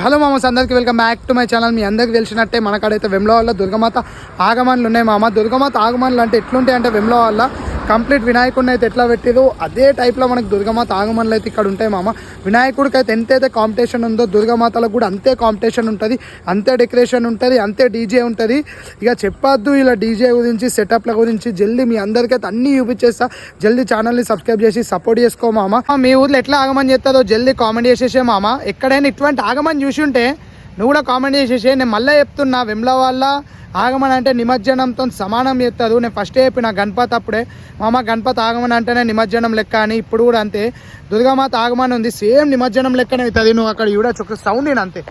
Hello మామస్, అందరికి welcome back to my channel. మీ అందరికి తెలిసినట్టే మనకాడైతే వెమ్లవాడలో దుర్గమాత ఆగమనులు ఉన్నాయి మామ. దుర్గమాత ఆగమనులు అంటే ఎట్లుంటాయి అంటే వెమ్లవాడలో కంప్లీట్ వినాయకుడిని అయితే ఎట్లా పెట్టిరు అదే టైప్లో మనకు దుర్గమాత ఆగమనులు అయితే ఇక్కడ ఉంటాయి మామ. వినాయకుడికి అయితే ఎంతైతే కాంపిటీషన్ ఉందో దుర్గమాతలకు కూడా అంతే కాంపిటీషన్ ఉంటుంది, అంతే డెకరేషన్ ఉంటుంది, అంతే డీజే ఉంటుంది. ఇక చెప్పొద్దు ఇలా డీజే గురించి, సెటప్ల గురించి. జల్దీ మీ అందరికైతే అన్నీ చూపించేస్తా. జల్దీ ఛానల్ని సబ్స్క్రైబ్ చేసి సపోర్ట్ చేసుకో మామ. మీ ఊర్లో ఎట్లా ఆగమని చేస్తుందో జల్దీ కామెంట్ చేసేసే మామ. ఎక్కడైనా ఇటువంటి ఆగమని చూసి ఉంటే నువ్వు కూడా కామెంట్ చేసేసే. నేను మళ్ళీ చెప్తున్నా, వెమ్లవాడ ఆగమన్ అంటే నిమజ్జనంతో సమానం చేస్తారు. నేను ఫస్ట్ చెప్పిన గణపతి అప్పుడే మామ, గణపతి ఆగమన్ అంటేనే నిమజ్జనం లెక్క అని. ఇప్పుడు కూడా అంతే, దుర్గామాత ఆగమన్ ఉంది, సేమ్ నిమజ్జనం లెక్కనే అవుతుంది. నువ్వు అక్కడ చూడొచ్చు, ఒక సౌండ్ నేను అంతే.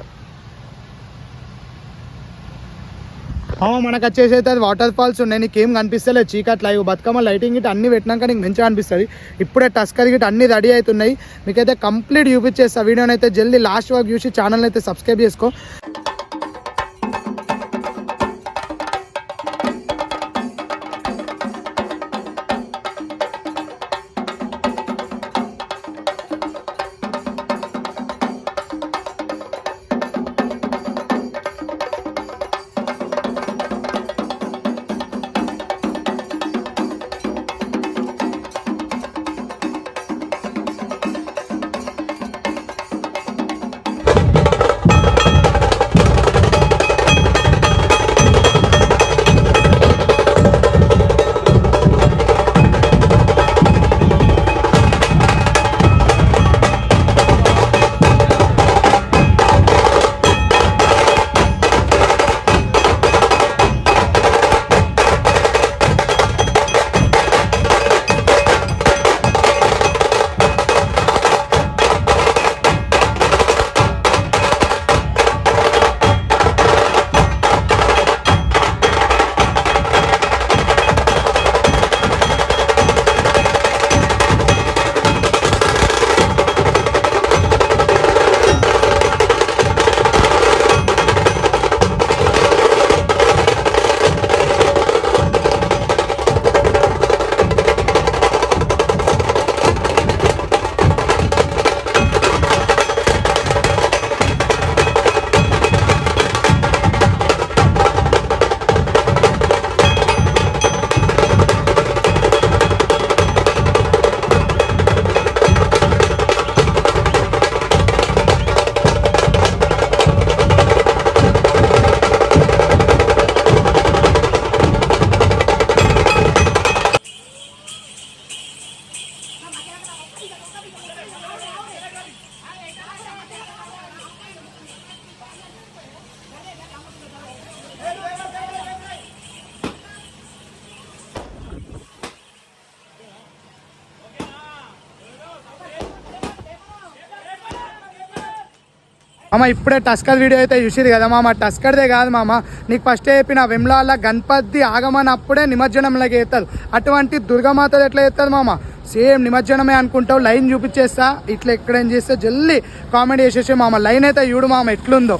మనకు వచ్చేసి అయితే అది వాటర్ ఫాల్స్ ఉన్నాయి. నీకేం కనిపిస్తలేదు, చీకట్ లైవ్ బతుకమ్మ లైటింగ్ గిట్ అన్ని పెట్టినాక నీకు మంచిగా అనిపిస్తుంది. ఇప్పుడే టస్కర్ గిట్ అన్ని రెడీ అవుతున్నాయి. మీకైతే కంప్లీట్ చూపించేస్తా. వీడియోని అయితే జల్దీ లాస్ట్ వరకు చూసి ఛానల్ అయితే సబ్స్క్రైబ్ చేసుకో. మామ ఇప్పుడే టస్కర్ వీడియో అయితే చూసిరు కదా మామ. టస్కర్దే కాదు మామ, నీకు ఫస్ట్ చెప్పిన వెమ్లవాడ గణపతి ఆగమన్ అప్పుడే నిమజ్జనంలాగా చేస్తారు. అటువంటి దుర్గామాత ఎట్లా చేస్తారు మామ, సేమ్ నిమజ్జనమే అనుకుంటావు. లైన్ చూపించేస్తా, ఇట్లా ఎక్కడేం చేస్తే జల్దీ కామెంట్ చేసేసే మామ. లైన్ అయితే చూడు మామ ఎట్లుందో.